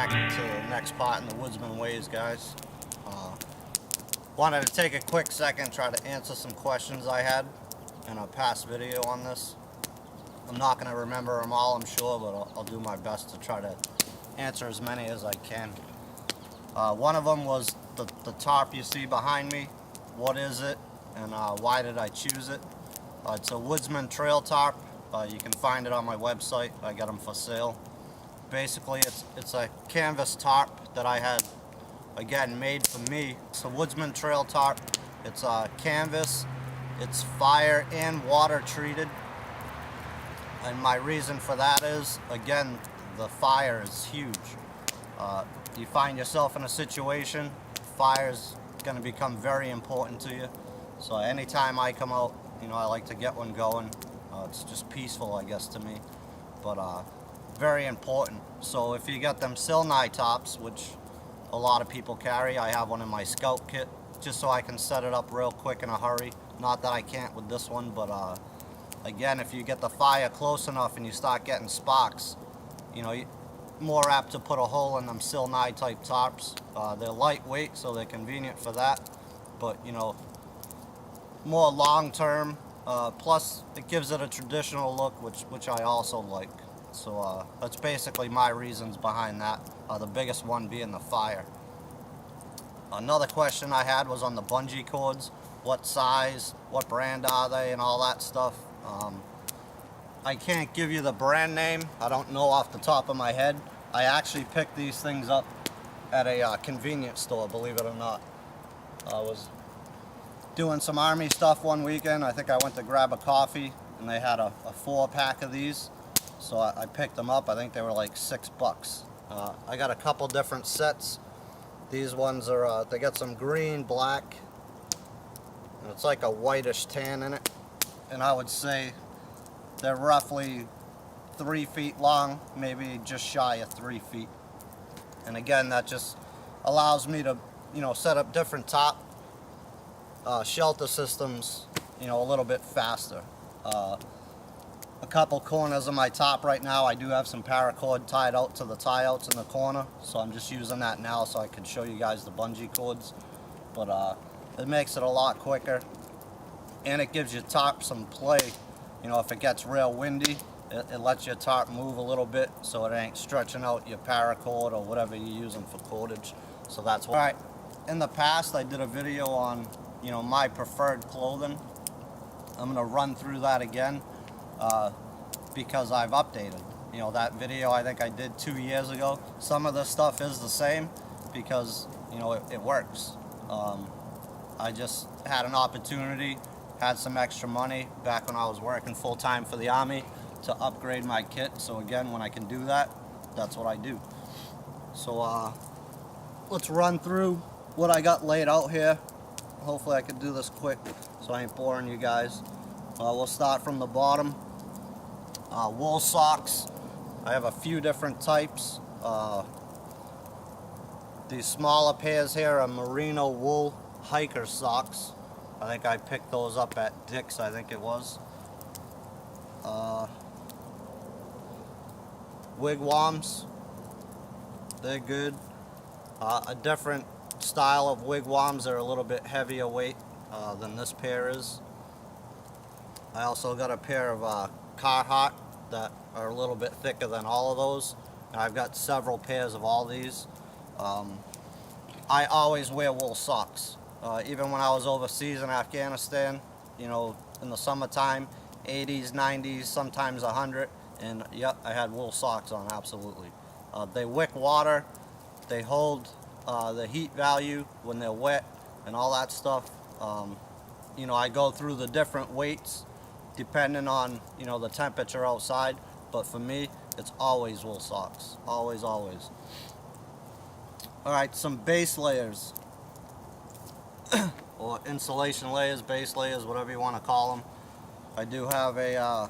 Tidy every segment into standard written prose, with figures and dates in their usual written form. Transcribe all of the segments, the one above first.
back to the next part in the Woodsman ways, guys. Wanted to take a quick second, try to answer some questions I had in a past video on this. I'm not going to remember them all, I'm sure, but I'll do my best to try to answer as many as I can. One of them was the tarp you see behind me. What is it, and why did I choose it? It's a Woodsman trail tarp. You can find it on my website. I got them for sale. Basically, it's a canvas tarp that I had, again, made for me. It's a Woodsman trail tarp. It's canvas. It's fire and water treated. And my reason for that is, again, the fire is huge. You find yourself in a situation, fire is going to become very important to you. So anytime I come out, I like to get one going. It's just peaceful, I guess, to me. But very important. So if you got them Silnai tops, which a lot of people carry, I have one in my scout kit, just so I can set it up real quick in a hurry. Not that I can't with this one, but again, if you get the fire close enough and you start getting sparks, you're more apt to put a hole in them Silnai type tops. They're lightweight, so they're convenient for that. But more long term. Plus, it gives it a traditional look, which I also like. So that's basically my reasons behind that. The biggest one being the fire. Another question I had was on the bungee cords. What size, what brand are they, and all that stuff. I can't give you the brand name. I don't know off the top of my head. I actually picked these things up at a convenience store, believe it or not. I was doing some Army stuff one weekend. I think I went to grab a coffee and they had a 4-pack of these. So I picked them up. I think they were like $6. I got a couple different sets. These ones are, they got some green, black, and it's like a whitish tan in it. And I would say they're roughly 3 feet long, maybe just shy of 3 feet. And again, that just allows me to, set up different top shelter systems, a little bit faster. A couple corners of my top right now, I do have some paracord tied out to the tie outs in the corner, so I'm just using that now so I can show you guys the bungee cords. But it makes it a lot quicker, and it gives your tarp some play. If it gets real windy, it lets your tarp move a little bit so it ain't stretching out your paracord or whatever you're using for cordage. So that's why. Alright, in the past I did a video on my preferred clothing. I'm going to run through that again because I've updated. That video I think I did 2 years ago. Some of the stuff is the same because it works. I just had an opportunity, had some extra money back when I was working full-time for the Army to upgrade my kit. So again, when I can do that, that's what I do. So let's run through what I got laid out here. Hopefully I can do this quick so I ain't boring you guys. We'll start from the bottom. Wool socks. I have a few different types. These smaller pairs here are merino wool hiker socks. I think I picked those up at Dick's, I think it was. Wigwams. They're good. A different style of wigwams are a little bit heavier weight than this pair is. I also got a pair of Carhartt that are a little bit thicker than all of those. And I've got several pairs of all these. I always wear wool socks. Even when I was overseas in Afghanistan, in the summertime, 80s, 90s, sometimes 100, and yep, I had wool socks on, absolutely. They wick water, they hold the heat value when they're wet and all that stuff. I go through the different weights depending on the temperature outside, but for me it's always wool socks, always. Alright, some base layers or insulation layers, base layers, whatever you want to call them. I do have a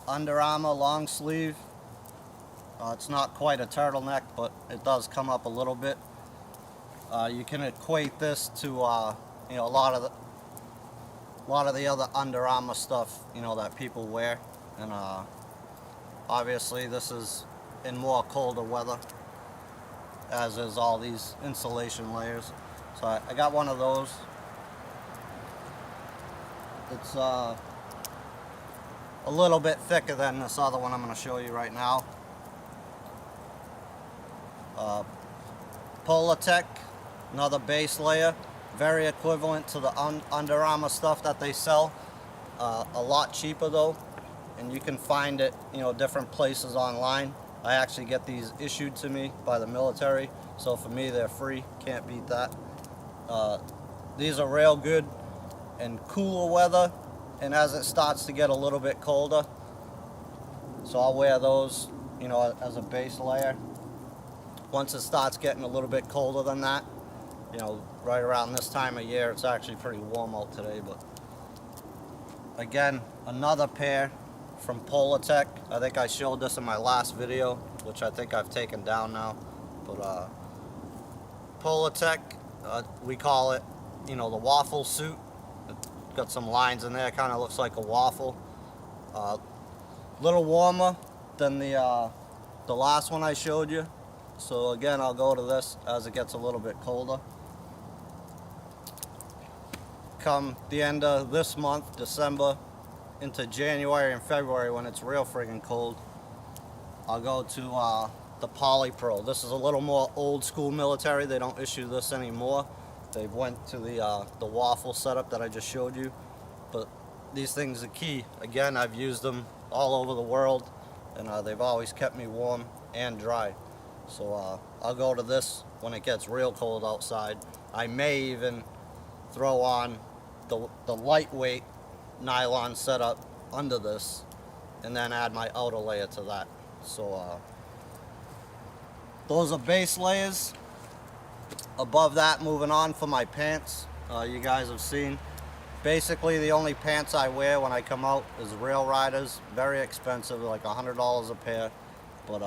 Under Armour long sleeve. It's not quite a turtleneck, but it does come up a little bit. You can equate this to a lot of the other Under Armour stuff that people wear, and obviously this is in more colder weather, as is all these insulation layers. So I got one of those. It's a little bit thicker than this other one I'm going to show you right now. Polartec, another base layer, very equivalent to the Under Armour stuff that they sell. A lot cheaper though, and you can find it, different places online. I actually get these issued to me by the military, so for me they're free. Can't beat that. These are real good in cooler weather, and as it starts to get a little bit colder, so I'll wear those, as a base layer. Once it starts getting a little bit colder than that, right around this time of year, it's actually pretty warm out today, but again, another pair from Polartec. I think I showed this in my last video, which I think I've taken down now, but Polartec, we call it, the waffle suit. It's got some lines in there, kind of looks like a waffle. A little warmer than the last one I showed you. So again, I'll go to this as it gets a little bit colder. Come the end of this month, December, into January and February, when it's real friggin' cold, I'll go to the Polypro. This is a little more old school military. They don't issue this anymore. They went to the waffle setup that I just showed you. But these things are key. Again, I've used them all over the world, and they've always kept me warm and dry. So I'll go to this when it gets real cold outside. I may even throw on the lightweight nylon setup under this, and then add my outer layer to that. So those are base layers. Above that, moving on for my pants, you guys have seen. Basically, the only pants I wear when I come out is Rail Riders. Very expensive, like $100 a pair, but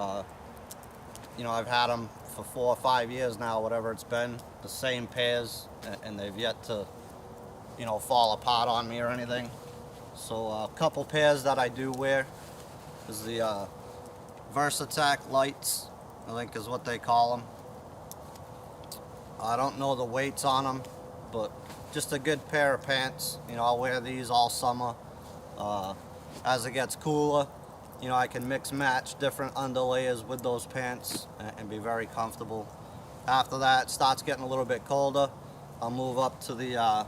I've had them for 4 or 5 years now, whatever it's been, the same pairs, and they've yet to, fall apart on me or anything. So a couple pairs that I do wear is the Versatac Lights, I think is what they call them. I don't know the weights on them, but just a good pair of pants. I'll wear these all summer. As it gets cooler, I can mix match different underlayers with those pants and be very comfortable. After that, it starts getting a little bit colder. I'll move up to the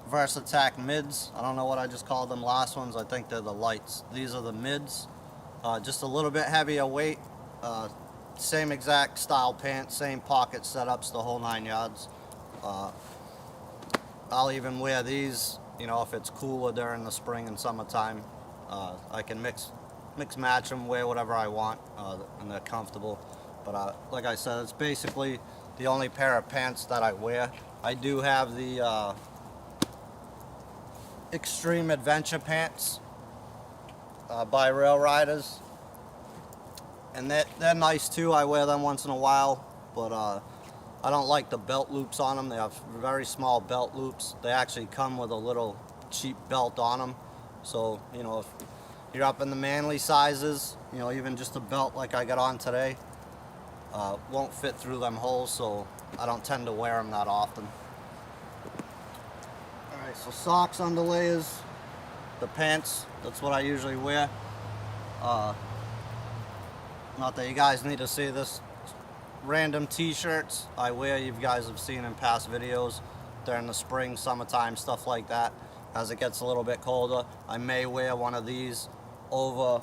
Versatac mids. I don't know what I just called them last ones. I think they're the lights. These are the mids. Just a little bit heavier weight. Same exact style pants, same pocket setups, the whole 9 yards. I'll even wear these, if it's cooler during the spring and summertime. I can mix match them, wear whatever I want, and they're comfortable. But like I said, it's basically the only pair of pants that I wear. I do have the Extreme Adventure pants by Rail Riders, and they're nice too. I wear them once in a while, but I don't like the belt loops on them. They have very small belt loops. They actually come with a little cheap belt on them, so if you're up in the manly sizes, even just a belt like I got on today won't fit through them holes, so I don't tend to wear them that often. Alright, so socks, underlayers, the pants, that's what I usually wear. Not that you guys need to see this. Random t-shirts I wear, you guys have seen in past videos during the spring, summertime, stuff like that. As it gets a little bit colder, I may wear one of these over,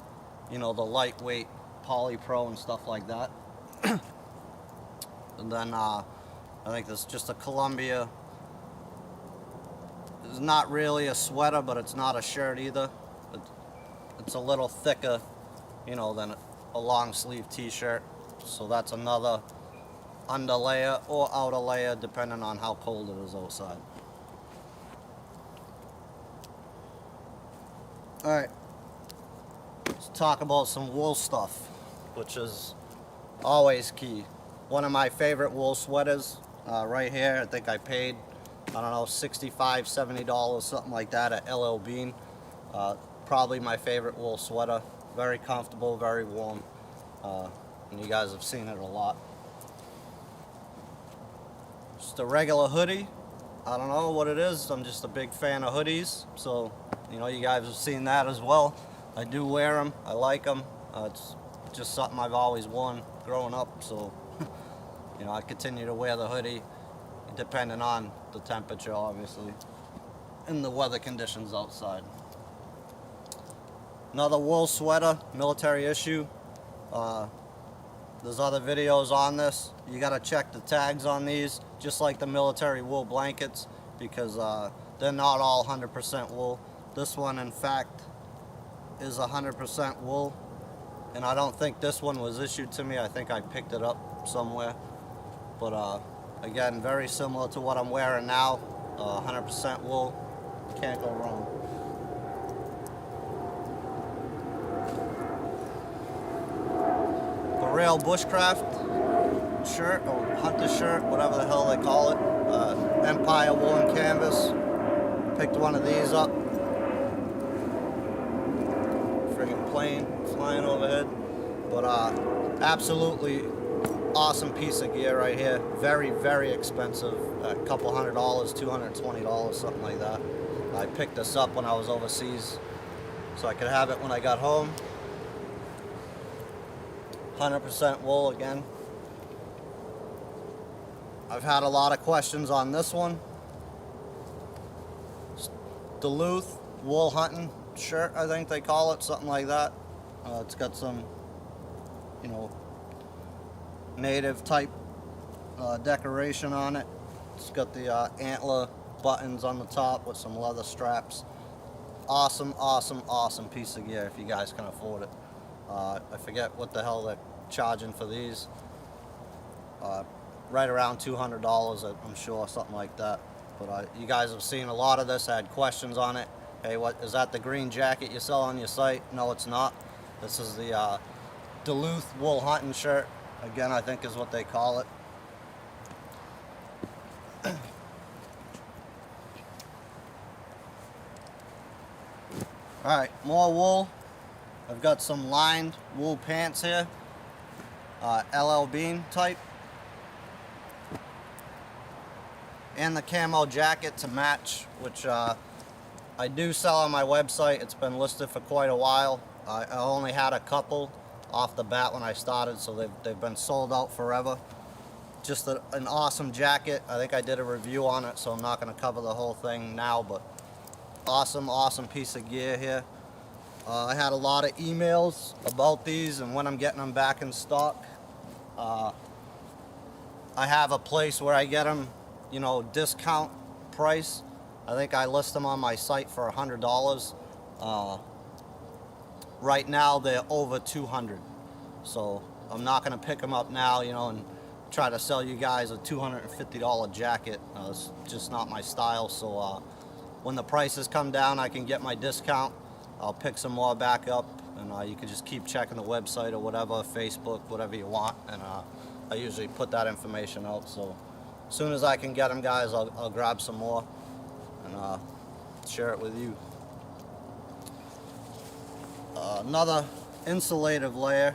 the lightweight Polypro and stuff like that. And then I think this is just a Columbia. It's not really a sweater, but it's not a shirt either. It's a little thicker, than a long sleeve t-shirt. So that's another underlayer or outer layer, depending on how cold it is outside. Alright, let's talk about some wool stuff, which is always key. One of my favorite wool sweaters, right here, I think I paid, I don't know, $65, $70, something like that at LL Bean. Probably my favorite wool sweater. Very comfortable, very warm, and you guys have seen it a lot. Just a regular hoodie. I don't know what it is. I'm just a big fan of hoodies, so you know, you guys have seen that as well. I do wear them. I like them. It's just something I've always worn growing up, so you know, I continue to wear the hoodie depending on the temperature, obviously, and the weather conditions outside. Another wool sweater, military issue. There's other videos on this. You gotta check the tags on these, just like the military wool blankets, because they're not all 100% wool. This one, in fact, is 100% wool, and I don't think this one was issued to me. I think I picked it up somewhere. But again, very similar to what I'm wearing now. 100% wool, can't go wrong. Rail bushcraft shirt, or hunter shirt, whatever the hell they call it. Empire woolen canvas. Picked one of these up. Friggin' plane flying overhead. But absolutely awesome piece of gear right here. Very, very expensive. A couple $100, $220, something like that. I picked this up when I was overseas, so I could have it when I got home. 100% wool again. I've had a lot of questions on this one. Duluth wool hunting shirt, I think they call it, something like that. It's got some, you know, native type decoration on it. It's got the antler buttons on the top with some leather straps. Awesome, awesome, awesome piece of gear if you guys can afford it. I forget what the hell they're charging for these. Right around $200, I'm sure, something like that. But you guys have seen a lot of this. I had questions on it. Hey, what is that? The green jacket you sell on your site? No, it's not. This is the Duluth wool hunting shirt. Again, I think is what they call it. All right, more wool. I've got some lined wool pants here, LL Bean type, and the camo jacket to match, which I do sell on my website. It's been listed for quite a while. I only had a couple off the bat when I started, so they've been sold out forever. Just an awesome jacket. I think I did a review on it, so I'm not going to cover the whole thing now, but awesome, awesome piece of gear here. I had a lot of emails about these and when I'm getting them back in stock. I have a place where I get them, you know, discount price. I think I list them on my site for $100. Right now they're over $200. So I'm not going to pick them up now, you know, and try to sell you guys a $250 jacket. It's just not my style. So when the prices come down, I can get my discount. I'll pick some more back up, and you can just keep checking the website or whatever, Facebook, whatever you want, and I usually put that information out. So as soon as I can get them, guys, I'll grab some more and share it with you. Another insulative layer.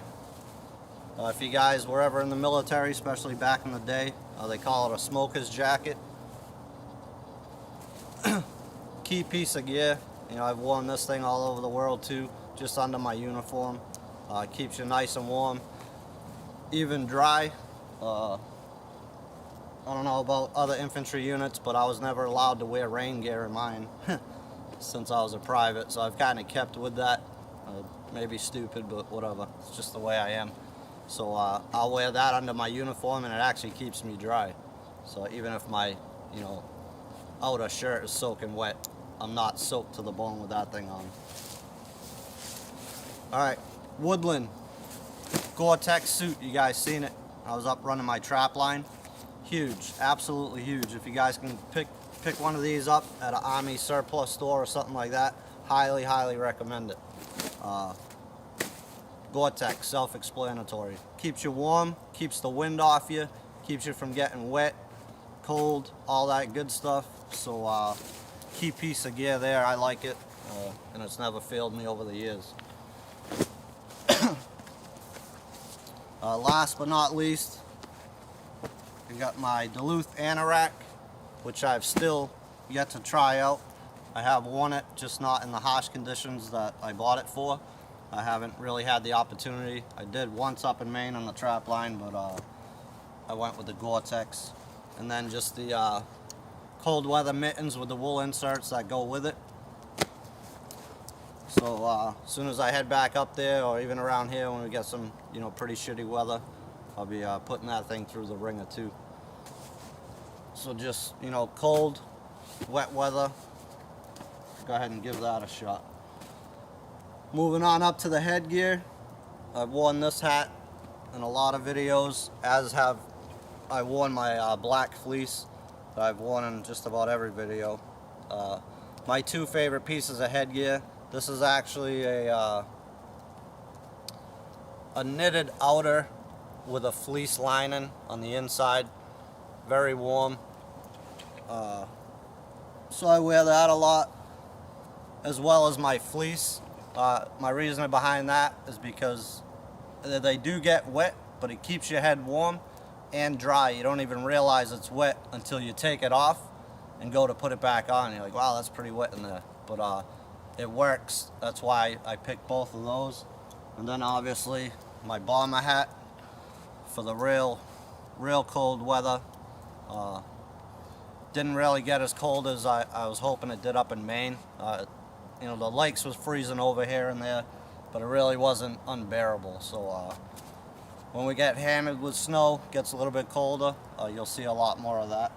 If you guys were ever in the military, especially back in the day, they call it a smoker's jacket. Key piece of gear. You know, I've worn this thing all over the world too, just under my uniform. Keeps you nice and warm, even dry. I don't know about other infantry units, but I was never allowed to wear rain gear in mine since I was a private, so I've kind of kept with that. Maybe stupid, but whatever. It's just the way I am. So I'll wear that under my uniform, and it actually keeps me dry. So even if my, you know, outer shirt is soaking wet, I'm not soaked to the bone with that thing on. Alright, Woodland Gore-Tex suit. You guys seen it. I was up running my trap line. Huge, absolutely huge. If you guys can pick one of these up at an Army surplus store or something like that, highly, highly recommend it. Gore-Tex, self-explanatory. Keeps you warm, keeps the wind off you, keeps you from getting wet, cold, all that good stuff. So key piece of gear there. I like it, and it's never failed me over the years. Last but not least, I got my Duluth anorak, which I've still yet to try out. I have worn it, just not in the harsh conditions that I bought it for. I haven't really had the opportunity. I did once up in Maine on the trap line, but I went with the Gore-Tex. And then just the cold weather mittens with the wool inserts that go with it. So as soon as I head back up there, or even around here when we get some, pretty shitty weather, I'll be putting that thing through the ringer too. So just, cold, wet weather, go ahead and give that a shot. Moving on up to the headgear, I've worn this hat in a lot of videos, as have I worn my black fleece that I've worn in just about every video. My two favorite pieces of headgear, this is actually a knitted outer with a fleece lining on the inside, very warm. So I wear that a lot, as well as my fleece. My reasoning behind that is because they do get wet, but it keeps your head warm and dry. You don't even realize it's wet until you take it off and go to put it back on. You're like, wow, that's pretty wet in there. But it works. That's why I picked both of those. And then obviously my bomber hat for the real cold weather. Didn't really get as cold as I was hoping it did up in Maine. The lakes was freezing over here and there, but it really wasn't unbearable. So when we get hammered with snow, gets a little bit colder, you'll see a lot more of that.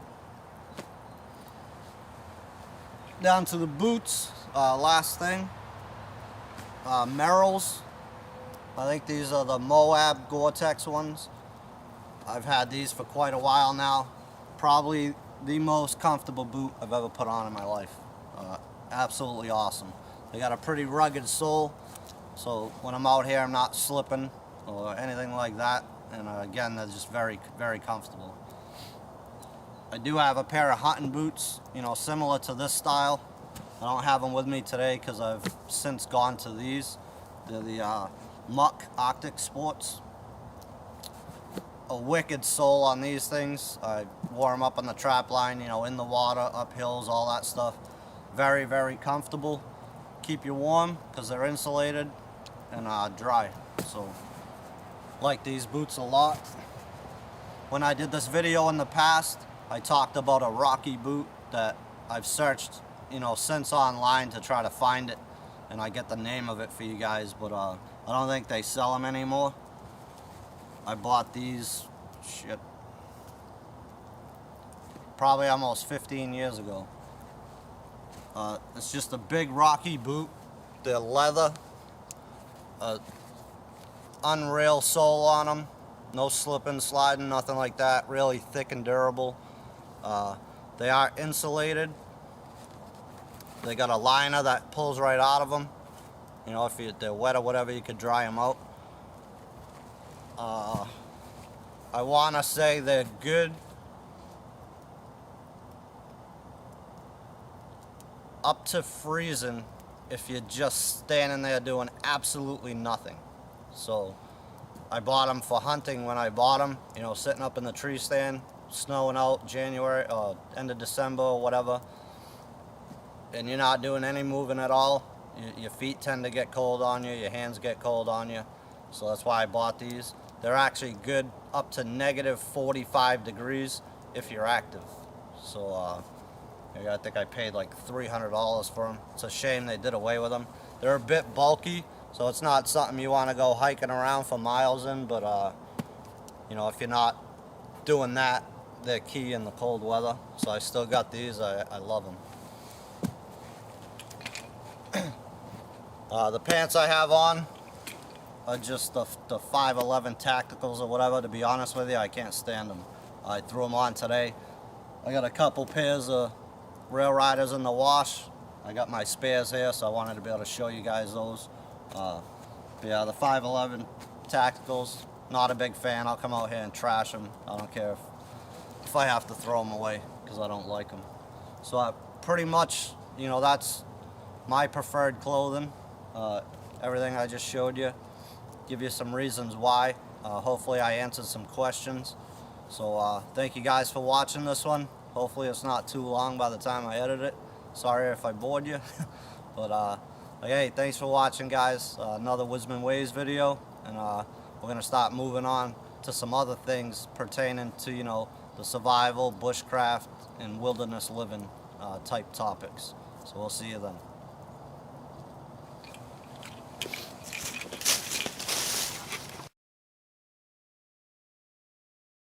Down to the boots, last thing, Merrells. I think these are the Moab Gore-Tex ones. I've had these for quite a while now. Probably the most comfortable boot I've ever put on in my life. Absolutely awesome. They got a pretty rugged sole, so when I'm out here I'm not slipping or anything like that. And again, they're just very, very comfortable. I do have a pair of hunting boots, similar to this style. I don't have them with me today because I've since gone to these. They're the Muck Arctic Sports. A wicked sole on these things. I wore them up on the trap line, in the water, up hills, all that stuff. Very, very comfortable. Keep you warm because they're insulated and dry. So, like these boots a lot. When I did this video in the past, I talked about a Rocky boot that I've searched, since online to try to find it, and I get the name of it for you guys, but I don't think they sell them anymore. I bought these, probably almost 15 years ago. It's just a big Rocky boot. They're leather, unreal sole on them, no slipping, sliding, nothing like that. Really thick and durable. They are insulated. They got a liner that pulls right out of them. If they're wet or whatever, you could dry them out. I want to say they're good up to freezing if you're just standing there doing absolutely nothing. So I bought them for hunting when I bought them, sitting up in the tree stand, snowing out January, end of December or whatever, and you're not doing any moving at all. Your feet tend to get cold on you, your hands get cold on you. So that's why I bought these. They're actually good up to negative 45 degrees if you're active. So I think I paid like $300 for them. It's a shame they did away with them. They're a bit bulky, so it's not something you want to go hiking around for miles in, but if you're not doing that, they're key in the cold weather. So I still got these. I love them. The pants I have on are just the 511 Tacticals or whatever. To be honest with you, I can't stand them. I threw them on today. I got a couple pairs of Rail Riders in the wash. I got my spares here, so I wanted to be able to show you guys those. But yeah, the 511 Tacticals, not a big fan. I'll come out here and trash them. I don't care if I have to throw them away because I don't like them. So pretty much, that's my preferred clothing. Everything I just showed you, give you some reasons why. Hopefully I answered some questions. So thank you guys for watching this one. Hopefully it's not too long by the time I edit it. Sorry if I bored you. But hey, thanks for watching, guys. Another Woodsman Ways video, and we're gonna start moving on to some other things pertaining to, you know, the survival, bushcraft, and wilderness living type topics. So we'll see you then.